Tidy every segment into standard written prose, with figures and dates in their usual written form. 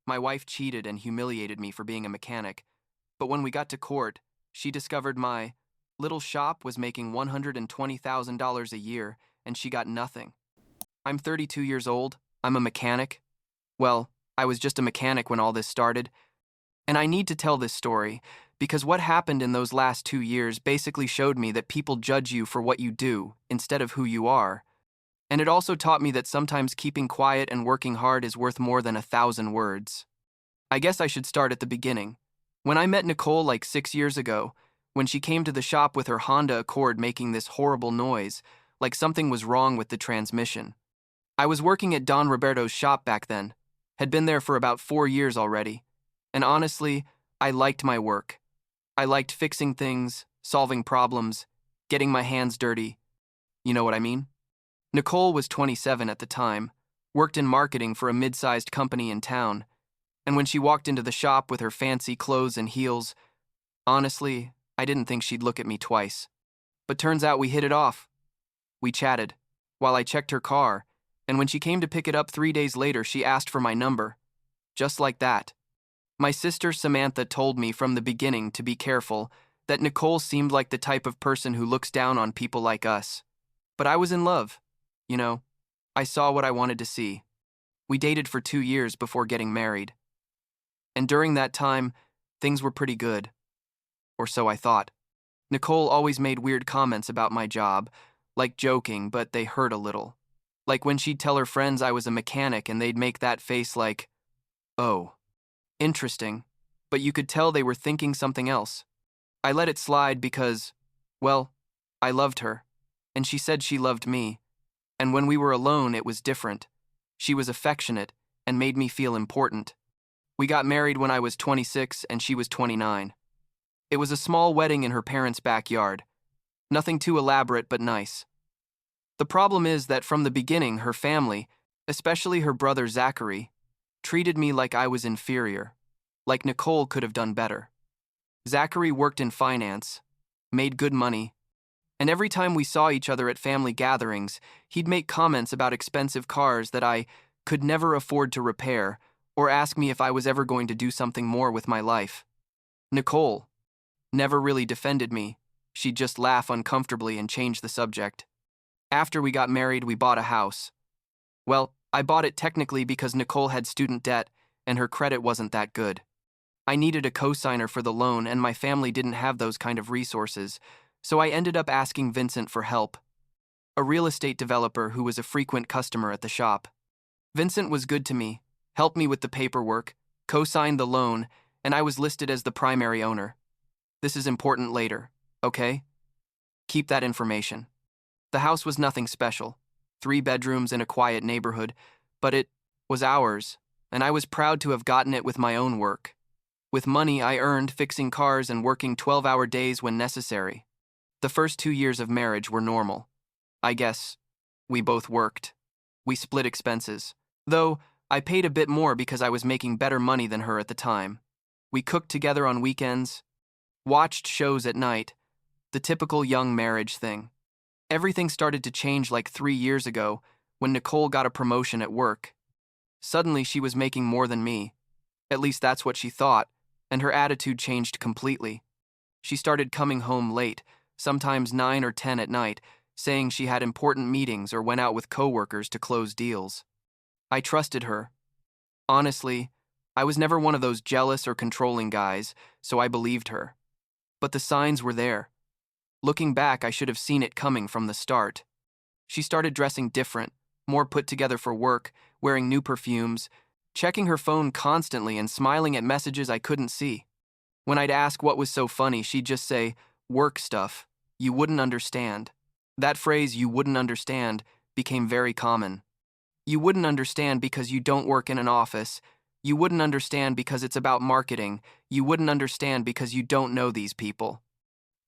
My wife cheated and humiliated me for being a mechanic, but when we got to court, she discovered my little shop was making $120,000 a year and she got nothing. I'm 32 years old, I'm a mechanic. Well, I was just a mechanic when all this started, and I need to tell this story because what happened in those last 2 years basically showed me that people judge you for what you do instead of who you are. And it also taught me that sometimes keeping quiet and working hard is worth more than 1,000 words. I guess I should start at the beginning. When I met Nicole like 6 years ago, when she came to the shop with her Honda Accord making this horrible noise, like something was wrong with the transmission. I was working at Don Roberto's shop back then, had been there for about 4 years already, and honestly, I liked my work. I liked fixing things, solving problems, getting my hands dirty. You know what I mean? Nicole was 27 at the time, worked in marketing for a mid-sized company in town, and when she walked into the shop with her fancy clothes and heels, honestly, I didn't think she'd look at me twice. But turns out we hit it off. We chatted, while I checked her car, and when she came to pick it up 3 days later, she asked for my number. Just like that. My sister Samantha told me from the beginning to be careful, that Nicole seemed like the type of person who looks down on people like us. But I was in love. You know, I saw what I wanted to see. We dated for 2 years before getting married. And during that time, things were pretty good. Or so I thought. Nicole always made weird comments about my job, like joking, but they hurt a little. Like when she'd tell her friends I was a mechanic and they'd make that face like, oh, interesting, but you could tell they were thinking something else. I let it slide because, well, I loved her, and she said she loved me. And when we were alone, it was different. She was affectionate and made me feel important. We got married when I was 26 and she was 29. It was a small wedding in her parents' backyard. Nothing too elaborate, but nice. The problem is that from the beginning, her family, especially her brother Zachary, treated me like I was inferior, like Nicole could have done better. Zachary worked in finance, made good money, and every time we saw each other at family gatherings, he'd make comments about expensive cars that I could never afford to repair, or ask me if I was ever going to do something more with my life. Nicole never really defended me. She'd just laugh uncomfortably and change the subject. After we got married, we bought a house. Well, I bought it technically because Nicole had student debt and her credit wasn't that good. I needed a co-signer for the loan and my family didn't have those kind of resources, so I ended up asking Vincent for help, a real estate developer who was a frequent customer at the shop. Vincent was good to me, helped me with the paperwork, co-signed the loan, and I was listed as the primary owner. This is important later, okay? Keep that information. The house was nothing special, 3 bedrooms in a quiet neighborhood, but it was ours, and I was proud to have gotten it with my own work. With money I earned fixing cars and working 12-hour days when necessary. The first 2 years of marriage were normal. I guess we both worked. We split expenses, though I paid a bit more because I was making better money than her at the time. We cooked together on weekends, watched shows at night, the typical young marriage thing. Everything started to change like 3 years ago when Nicole got a promotion at work. Suddenly she was making more than me. At least that's what she thought, and her attitude changed completely. She started coming home late, sometimes 9 or 10 at night, saying she had important meetings or went out with coworkers to close deals. I trusted her. Honestly, I was never one of those jealous or controlling guys, so I believed her. But the signs were there. Looking back, I should have seen it coming from the start. She started dressing different, more put together for work, wearing new perfumes, checking her phone constantly and smiling at messages I couldn't see. When I'd ask what was so funny, she'd just say, "Work stuff. You wouldn't understand." That phrase, "you wouldn't understand," became very common. You wouldn't understand because you don't work in an office. You wouldn't understand because it's about marketing. You wouldn't understand because you don't know these people.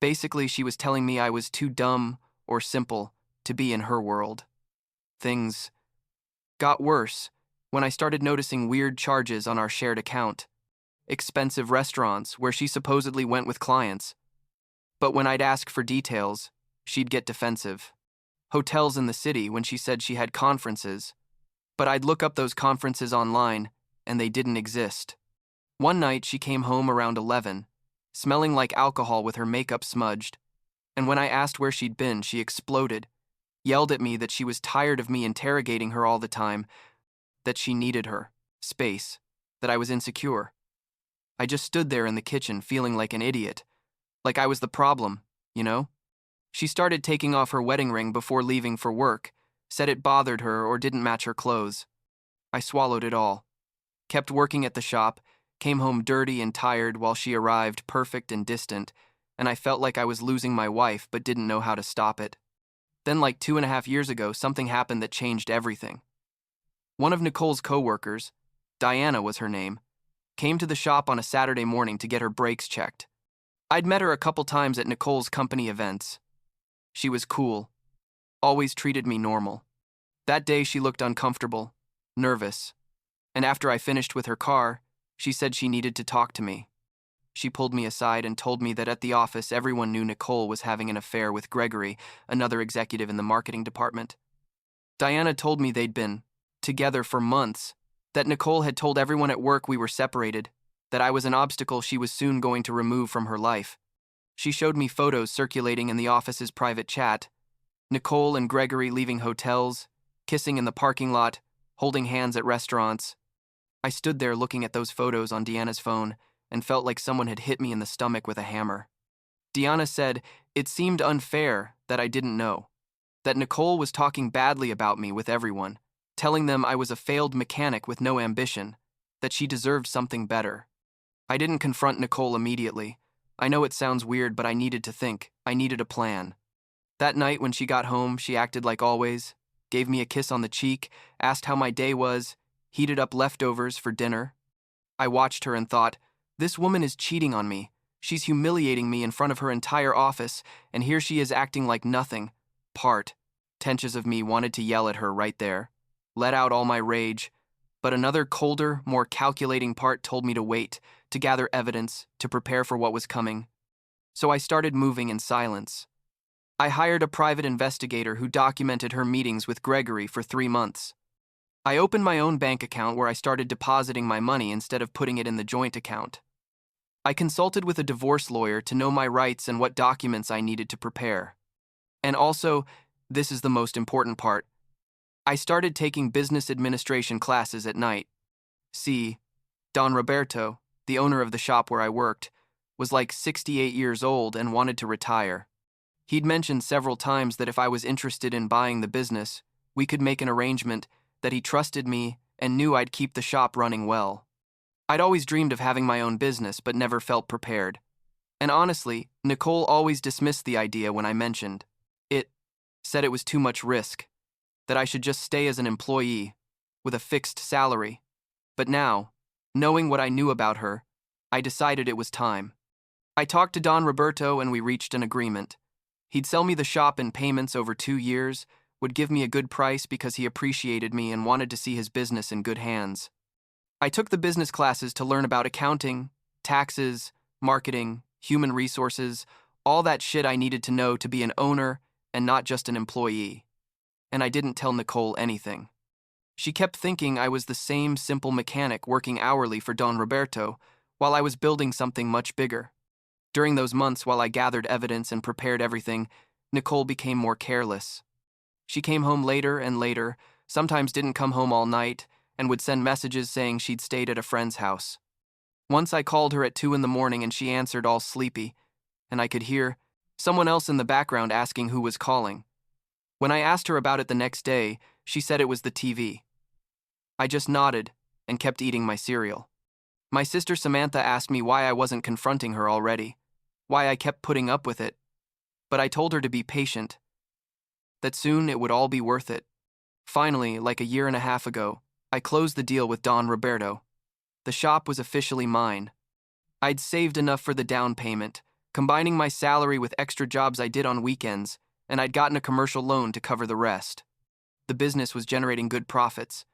Basically, she was telling me I was too dumb or simple to be in her world. Things got worse when I started noticing weird charges on our shared account. Expensive restaurants where she supposedly went with clients. But when I'd ask for details, she'd get defensive. Hotels in the city when she said she had conferences. But I'd look up those conferences online, and they didn't exist. One night, she came home around 11, smelling like alcohol with her makeup smudged, and when I asked where she'd been, she exploded, yelled at me that she was tired of me interrogating her all the time, that she needed her space, that I was insecure. I just stood there in the kitchen feeling like an idiot, like I was the problem, you know? She started taking off her wedding ring before leaving for work, said it bothered her or didn't match her clothes. I swallowed it all, kept working at the shop, came home dirty and tired while she arrived perfect and distant, and I felt like I was losing my wife but didn't know how to stop it. Then, like 2.5 years ago, something happened that changed everything. One of Nicole's coworkers, Diana was her name, came to the shop on a Saturday morning to get her brakes checked. I'd met her a couple times at Nicole's company events. She was cool, always treated me normal. That day she looked uncomfortable, nervous, and after I finished with her car, she said she needed to talk to me. She pulled me aside and told me that at the office everyone knew Nicole was having an affair with Gregory, another executive in the marketing department. Diana told me they'd been together for months, that Nicole had told everyone at work we were separated, that I was an obstacle she was soon going to remove from her life. She showed me photos circulating in the office's private chat, Nicole and Gregory leaving hotels, kissing in the parking lot, holding hands at restaurants. I stood there looking at those photos on Deanna's phone and felt like someone had hit me in the stomach with a hammer. Deanna said it seemed unfair that I didn't know, that Nicole was talking badly about me with everyone, telling them I was a failed mechanic with no ambition, that she deserved something better. I didn't confront Nicole immediately. I know it sounds weird, but I needed to think. I needed a plan. That night when she got home, she acted like always, gave me a kiss on the cheek, asked how my day was, heated up leftovers for dinner. I watched her and thought, this woman is cheating on me. She's humiliating me in front of her entire office, and here she is acting like nothing. Tensions of me wanted to yell at her right there, let out all my rage, but another colder, more calculating part told me to wait, to gather evidence, to prepare for what was coming. So I started moving in silence. I hired a private investigator who documented her meetings with Gregory for 3 months. I opened my own bank account where I started depositing my money instead of putting it in the joint account. I consulted with a divorce lawyer to know my rights and what documents I needed to prepare. And also, this is the most important part, I started taking business administration classes at night. See, Don Roberto, the owner of the shop where I worked, was like 68 years old and wanted to retire. He'd mentioned several times that if I was interested in buying the business, we could make an arrangement, that he trusted me and knew I'd keep the shop running well. I'd always dreamed of having my own business but never felt prepared. And honestly, Nicole always dismissed the idea when I mentioned it, said it was too much risk, that I should just stay as an employee, with a fixed salary. But now, knowing what I knew about her, I decided it was time. I talked to Don Roberto and we reached an agreement. He'd sell me the shop in payments over 2 years, would give me a good price because he appreciated me and wanted to see his business in good hands. I took the business classes to learn about accounting, taxes, marketing, human resources, all that shit I needed to know to be an owner and not just an employee. And I didn't tell Nicole anything. She kept thinking I was the same simple mechanic working hourly for Don Roberto while I was building something much bigger. During those months while I gathered evidence and prepared everything, Nicole became more careless. She came home later and later, sometimes didn't come home all night, and would send messages saying she'd stayed at a friend's house. Once I called her at 2 in the morning and she answered all sleepy, and I could hear someone else in the background asking who was calling. When I asked her about it the next day, she said it was the TV. I just nodded and kept eating my cereal. My sister Samantha asked me why I wasn't confronting her already, why I kept putting up with it, but I told her to be patient, that soon it would all be worth it. Finally, like a 1.5 years ago, I closed the deal with Don Roberto. The shop was officially mine. I'd saved enough for the down payment, combining my salary with extra jobs I did on weekends, and I'd gotten a commercial loan to cover the rest. The business was generating good profits.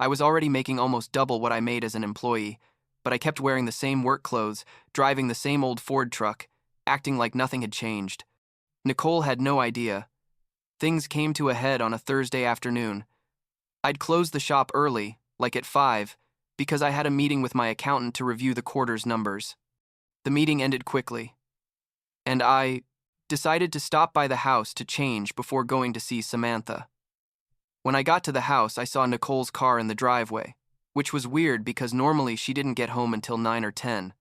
I was already making almost double what I made as an employee, but I kept wearing the same work clothes, driving the same old Ford truck, acting like nothing had changed. Nicole had no idea. Things came to a head on a Thursday afternoon. I'd closed the shop early, like at 5, because I had a meeting with my accountant to review the quarter's numbers. The meeting ended quickly, and I decided to stop by the house to change before going to see Samantha. When I got to the house, I saw Nicole's car in the driveway, which was weird because normally she didn't get home until 9 or 10.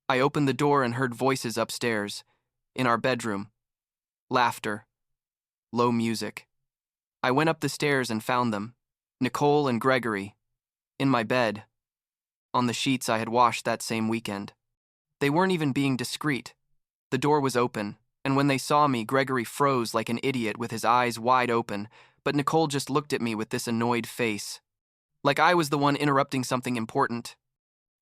I opened the door and heard voices upstairs, in our bedroom. Laughter. Low music. I went up the stairs and found them, Nicole and Gregory, in my bed, on the sheets I had washed that same weekend. They weren't even being discreet. The door was open, and when they saw me, Gregory froze like an idiot with his eyes wide open, but Nicole just looked at me with this annoyed face, like I was the one interrupting something important.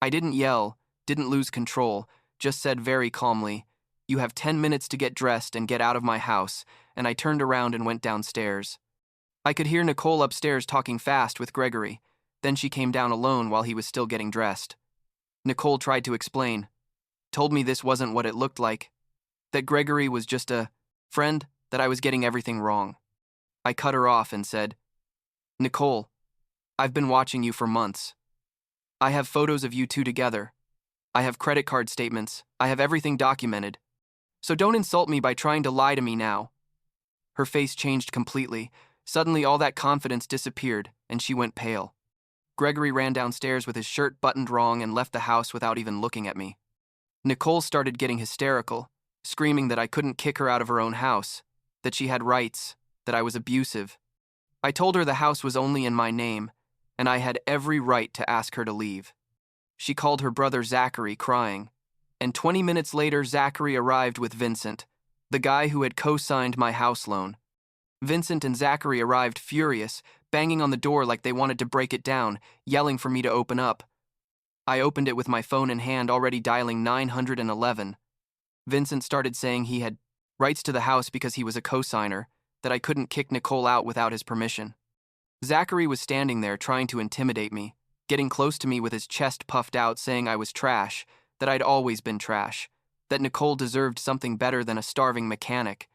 I didn't yell, didn't lose control, just said very calmly, "You have 10 minutes to get dressed and get out of my house," and I turned around and went downstairs. I could hear Nicole upstairs talking fast with Gregory. Then she came down alone while he was still getting dressed. Nicole tried to explain, told me this wasn't what it looked like, that Gregory was just a friend, that I was getting everything wrong. I cut her off and said, "Nicole, I've been watching you for months. I have photos of you two together. I have credit card statements. I have everything documented. So don't insult me by trying to lie to me now." Her face changed completely. Suddenly all that confidence disappeared, and she went pale. Gregory ran downstairs with his shirt buttoned wrong and left the house without even looking at me. Nicole started getting hysterical, screaming that I couldn't kick her out of her own house, that she had rights, that I was abusive. I told her the house was only in my name, and I had every right to ask her to leave. She called her brother Zachary, crying, and 20 minutes later Zachary arrived with Vincent, the guy who had co-signed my house loan. Vincent and Zachary arrived furious, banging on the door like they wanted to break it down, yelling for me to open up. I opened it with my phone in hand, already dialing 911. Vincent started saying he had rights to the house because he was a co-signer, that I couldn't kick Nicole out without his permission. Zachary was standing there trying to intimidate me, getting close to me with his chest puffed out, saying I was trash, that I'd always been trash, that Nicole deserved something better than a starving mechanic.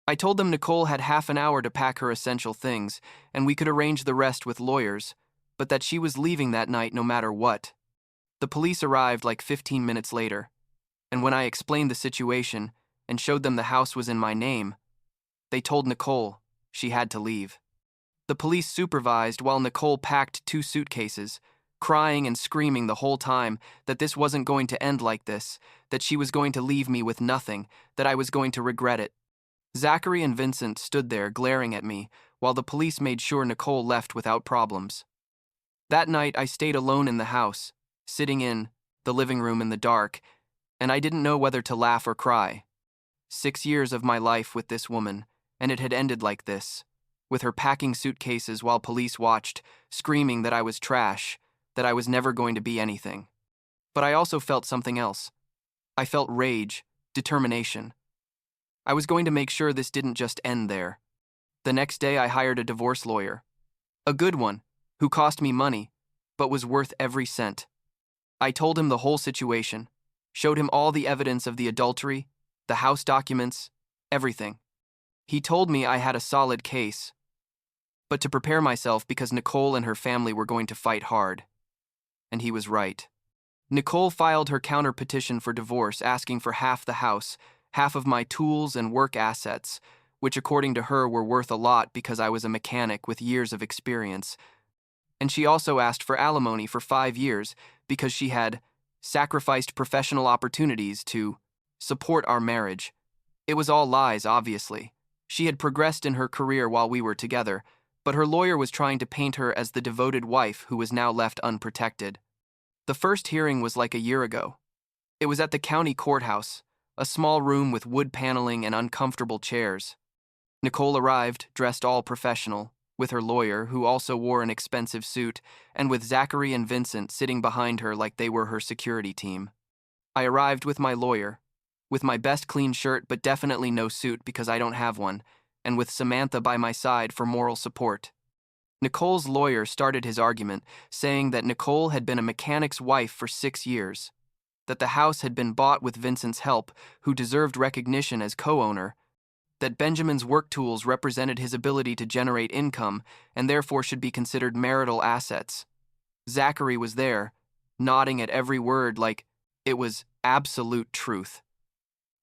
I told them Nicole had half an hour to pack her essential things, and we could arrange the rest with lawyers, but that she was leaving that night no matter what. The police arrived like 15 minutes later, and when I explained the situation and showed them the house was in my name, they told Nicole she had to leave. The police supervised while Nicole packed 2 suitcases, crying and screaming the whole time that this wasn't going to end like this, that she was going to leave me with nothing, that I was going to regret it. Zachary and Vincent stood there glaring at me while the police made sure Nicole left without problems. That night I stayed alone in the house, sitting in the living room in the dark, and I didn't know whether to laugh or cry. 6 years of my life with this woman, and it had ended like this, with her packing suitcases while police watched, screaming that I was trash, that I was never going to be anything. But I also felt something else. I felt rage, determination. I was going to make sure this didn't just end there. The next day I hired a divorce lawyer. A good one, who cost me money, but was worth every cent. I told him the whole situation, showed him all the evidence of the adultery, the house documents, everything. He told me I had a solid case, but to prepare myself because Nicole and her family were going to fight hard. And he was right. Nicole filed her counter petition for divorce, asking for half the house, half of my tools and work assets, which according to her were worth a lot because I was a mechanic with years of experience. And she also asked for alimony for 5 years because she had sacrificed professional opportunities to support our marriage. It was all lies, obviously. She had progressed in her career while we were together, but her lawyer was trying to paint her as the devoted wife who was now left unprotected. The first hearing was like a year ago. It was at the county courthouse, a small room with wood paneling and uncomfortable chairs. Nicole arrived, dressed all professional, with her lawyer, who also wore an expensive suit, and with Zachary and Vincent sitting behind her like they were her security team. I arrived with my lawyer, with my best clean shirt but definitely no suit because I don't have one, and with Samantha by my side for moral support. Nicole's lawyer started his argument, saying that Nicole had been a mechanic's wife for 6 years, that the house had been bought with Vincent's help, who deserved recognition as co-owner, that Benjamin's work tools represented his ability to generate income and therefore should be considered marital assets. Zachary was there, nodding at every word like it was absolute truth.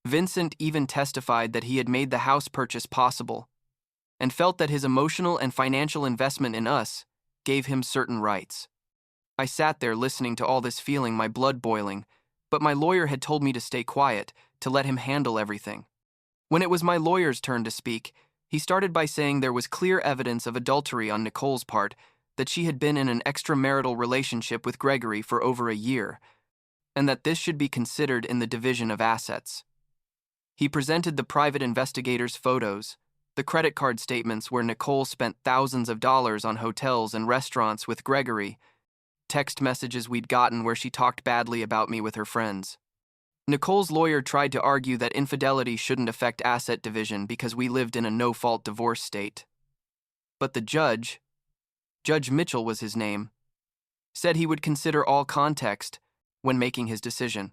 Vincent even testified that he had made the house purchase possible and felt that his emotional and financial investment in us gave him certain rights. I sat there listening to all this, feeling my blood boiling, but my lawyer had told me to stay quiet, to let him handle everything. When it was my lawyer's turn to speak, he started by saying there was clear evidence of adultery on Nicole's part, that she had been in an extramarital relationship with Gregory for over a year, and that this should be considered in the division of assets. He presented the private investigator's photos, the credit card statements where Nicole spent thousands of dollars on hotels and restaurants with Gregory, text messages we'd gotten where she talked badly about me with her friends. Nicole's lawyer tried to argue that infidelity shouldn't affect asset division because we lived in a no-fault divorce state. But the Judge Mitchell was his name, said he would consider all context when making his decision.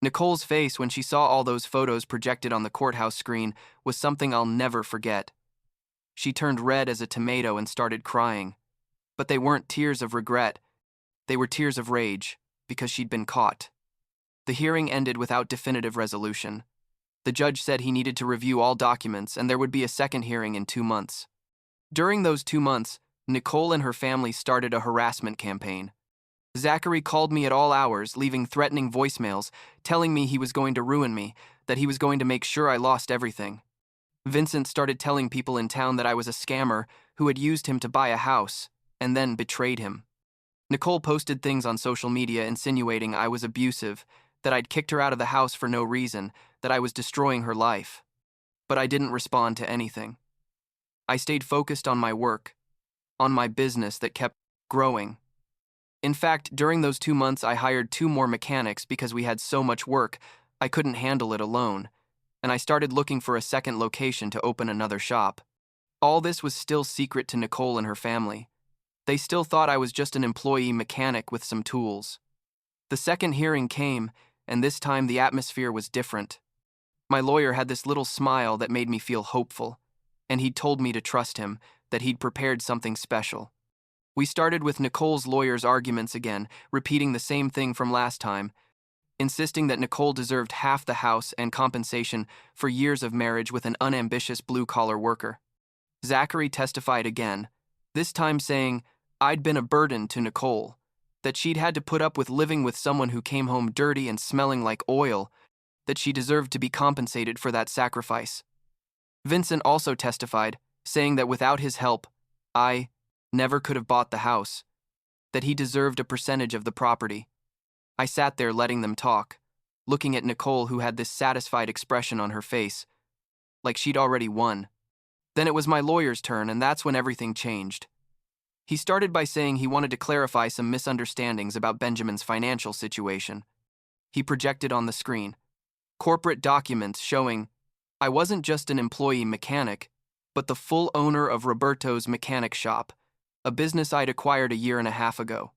Nicole's face when she saw all those photos projected on the courthouse screen was something I'll never forget. She turned red as a tomato and started crying. But they weren't tears of regret. They were tears of rage, because she'd been caught. The hearing ended without definitive resolution. The judge said he needed to review all documents and there would be a second hearing in 2 months. During those 2 months, Nicole and her family started a harassment campaign. Zachary called me at all hours, leaving threatening voicemails, telling me he was going to ruin me, that he was going to make sure I lost everything. Vincent started telling people in town that I was a scammer who had used him to buy a house, and then betrayed him. Nicole posted things on social media insinuating I was abusive, that I'd kicked her out of the house for no reason, that I was destroying her life. But I didn't respond to anything. I stayed focused on my work, on my business that kept growing. In fact, during those 2 months, I hired 2 more mechanics because we had so much work, I couldn't handle it alone, and I started looking for a second location to open another shop. All this was still secret to Nicole and her family. They still thought I was just an employee mechanic with some tools. The second hearing came, and this time the atmosphere was different. My lawyer had this little smile that made me feel hopeful, and he'd told me to trust him, that he'd prepared something special. We started with Nicole's lawyer's arguments again, repeating the same thing from last time, insisting that Nicole deserved half the house and compensation for years of marriage with an unambitious blue-collar worker. Zachary testified again, this time saying I'd been a burden to Nicole, that she'd had to put up with living with someone who came home dirty and smelling like oil, that she deserved to be compensated for that sacrifice. Vincent also testified, saying that without his help, I never could have bought the house, that he deserved a percentage of the property. I sat there letting them talk, looking at Nicole who had this satisfied expression on her face, like she'd already won. Then it was my lawyer's turn, and that's when everything changed. He started by saying he wanted to clarify some misunderstandings about Benjamin's financial situation. He projected on the screen corporate documents showing I wasn't just an employee mechanic, but the full owner of Roberto's mechanic shop, a business I'd acquired a year and a half ago.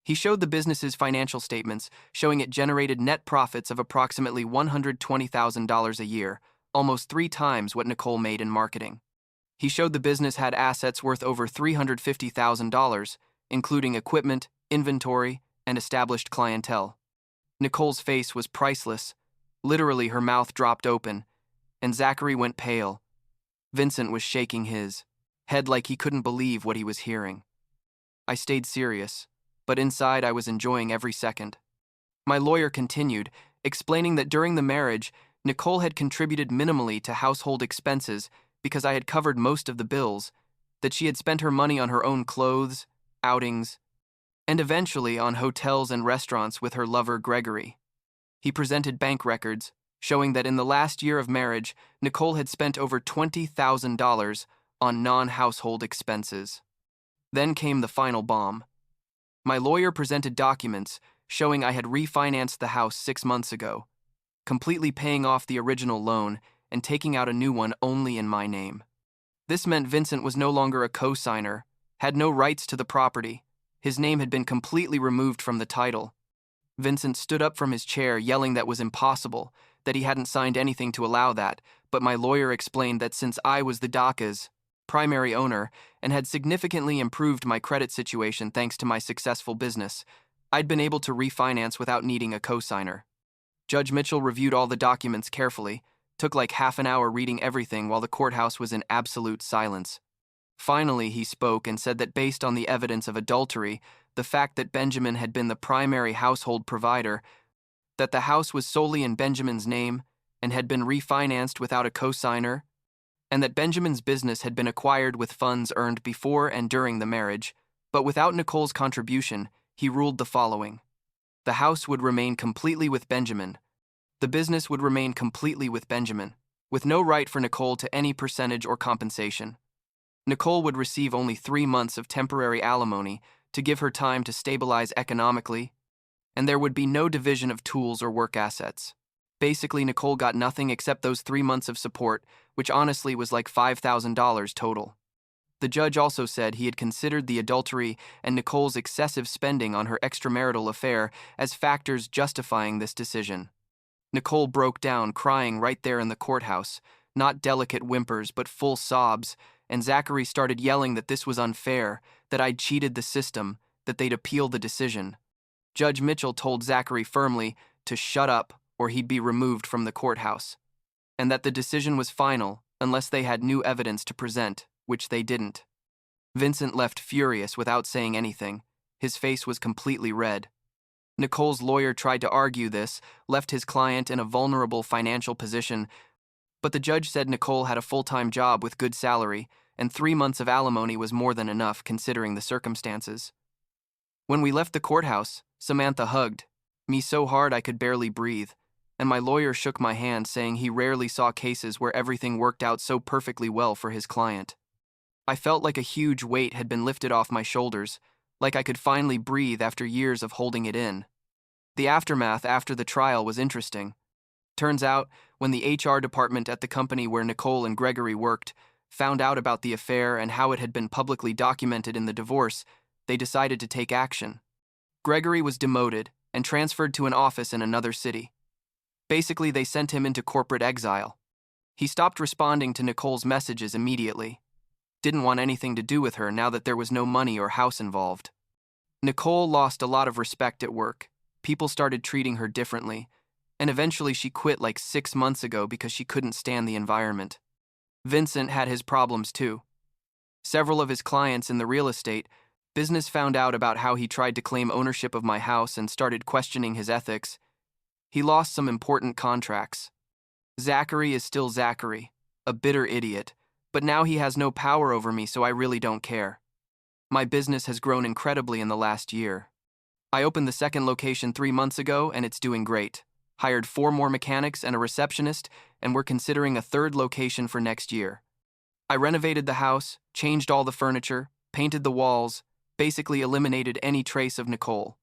He showed the business's financial statements, showing it generated net profits of approximately $120,000 a year, almost 3 times what Nicole made in marketing. He showed the business had assets worth over $350,000, including equipment, inventory, and established clientele. Nicole's face was priceless. Literally, her mouth dropped open, and Zachary went pale. Vincent was shaking his head like he couldn't believe what he was hearing. I stayed serious, but inside I was enjoying every second. My lawyer continued, explaining that during the marriage, Nicole had contributed minimally to household expenses because I had covered most of the bills, that she had spent her money on her own clothes, outings, and eventually on hotels and restaurants with her lover Gregory. He presented bank records, showing that in the last year of marriage, Nicole had spent over $20,000 on non-household expenses. Then came the final bomb. My lawyer presented documents showing I had refinanced the house 6 months ago, completely paying off the original loan and taking out a new one only in my name. This meant Vincent was no longer a co-signer, had no rights to the property. His name had been completely removed from the title. Vincent stood up from his chair, yelling that was impossible, that he hadn't signed anything to allow that, but my lawyer explained that since I was the DACA's primary owner, and had significantly improved my credit situation thanks to my successful business. I'd been able to refinance without needing a cosigner. Judge Mitchell reviewed all the documents carefully, took like half an hour reading everything while the courthouse was in absolute silence. Finally, he spoke and said that based on the evidence of adultery, the fact that Benjamin had been the primary household provider, that the house was solely in Benjamin's name and had been refinanced without a cosigner, and that Benjamin's business had been acquired with funds earned before and during the marriage, but without Nicole's contribution, he ruled the following. The house would remain completely with Benjamin. The business would remain completely with Benjamin, with no right for Nicole to any percentage or compensation. Nicole would receive only 3 months of temporary alimony to give her time to stabilize economically, and there would be no division of tools or work assets. Basically, Nicole got nothing except those 3 months of support, which honestly was like $5,000 total. The judge also said he had considered the adultery and Nicole's excessive spending on her extramarital affair as factors justifying this decision. Nicole broke down, crying right there in the courthouse, not delicate whimpers but full sobs, and Zachary started yelling that this was unfair, that I'd cheated the system, that they'd appeal the decision. Judge Mitchell told Zachary firmly to shut up or he'd be removed from the courthouse, and that the decision was final unless they had new evidence to present, which they didn't. Vincent left furious without saying anything. His face was completely red. Nicole's lawyer tried to argue this, left his client in a vulnerable financial position, but the judge said Nicole had a full-time job with good salary, and 3 months of alimony was more than enough considering the circumstances. When we left the courthouse, Samantha hugged me so hard I could barely breathe, and my lawyer shook my hand saying he rarely saw cases where everything worked out so perfectly well for his client. I felt like a huge weight had been lifted off my shoulders, like I could finally breathe after years of holding it in. The aftermath after the trial was interesting. Turns out, when the HR department at the company where Nicole and Gregory worked found out about the affair and how it had been publicly documented in the divorce, they decided to take action. Gregory was demoted and transferred to an office in another city. Basically, they sent him into corporate exile. He stopped responding to Nicole's messages immediately. Didn't want anything to do with her now that there was no money or house involved. Nicole lost a lot of respect at work. People started treating her differently, and eventually she quit like 6 months ago because she couldn't stand the environment. Vincent had his problems too. Several of his clients in the real estate business found out about how he tried to claim ownership of my house and started questioning his ethics. He lost some important contracts. Zachary is still Zachary, a bitter idiot, but now he has no power over me, so I really don't care. My business has grown incredibly in the last year. I opened the second location 3 months ago, and it's doing great. Hired 4 more mechanics and a receptionist, and we're considering a third location for next year. I renovated the house, changed all the furniture, painted the walls, basically eliminated any trace of Nicole.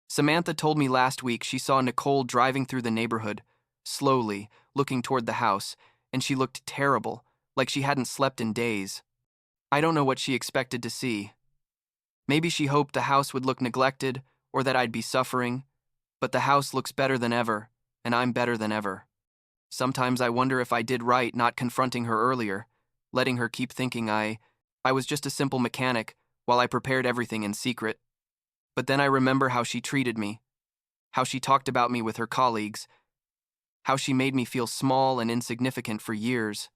Samantha told me last week she saw Nicole driving through the neighborhood, slowly, looking toward the house, and she looked terrible, like she hadn't slept in days. I don't know what she expected to see. Maybe she hoped the house would look neglected, or that I'd be suffering, but the house looks better than ever, and I'm better than ever. Sometimes I wonder if I did right not confronting her earlier, letting her keep thinking I was just a simple mechanic while I prepared everything in secret. But then I remember how she treated me, how she talked about me with her colleagues, how she made me feel small and insignificant for years,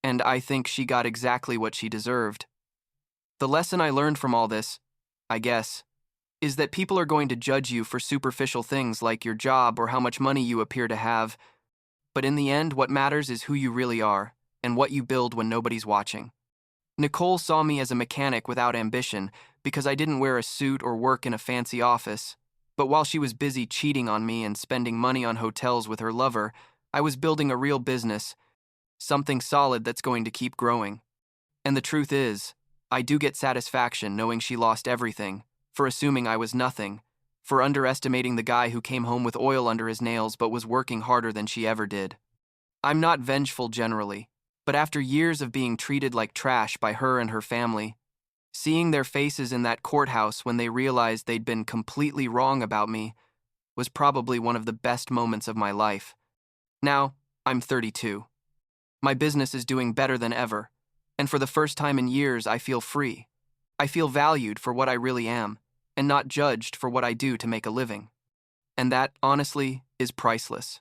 and I think she got exactly what she deserved. The lesson I learned from all this, I guess, is that people are going to judge you for superficial things like your job or how much money you appear to have, but in the end, what matters is who you really are and what you build when nobody's watching. Nicole saw me as a mechanic without ambition because I didn't wear a suit or work in a fancy office, but while she was busy cheating on me and spending money on hotels with her lover, I was building a real business, something solid that's going to keep growing. And the truth is, I do get satisfaction knowing she lost everything, for assuming I was nothing, for underestimating the guy who came home with oil under his nails but was working harder than she ever did. I'm not vengeful generally, but after years of being treated like trash by her and her family, seeing their faces in that courthouse when they realized they'd been completely wrong about me was probably one of the best moments of my life. Now, I'm 32. My business is doing better than ever, And for the first time in years, I feel free. I feel valued for what I really am, and not judged for what I do to make a living. And that, honestly, is priceless.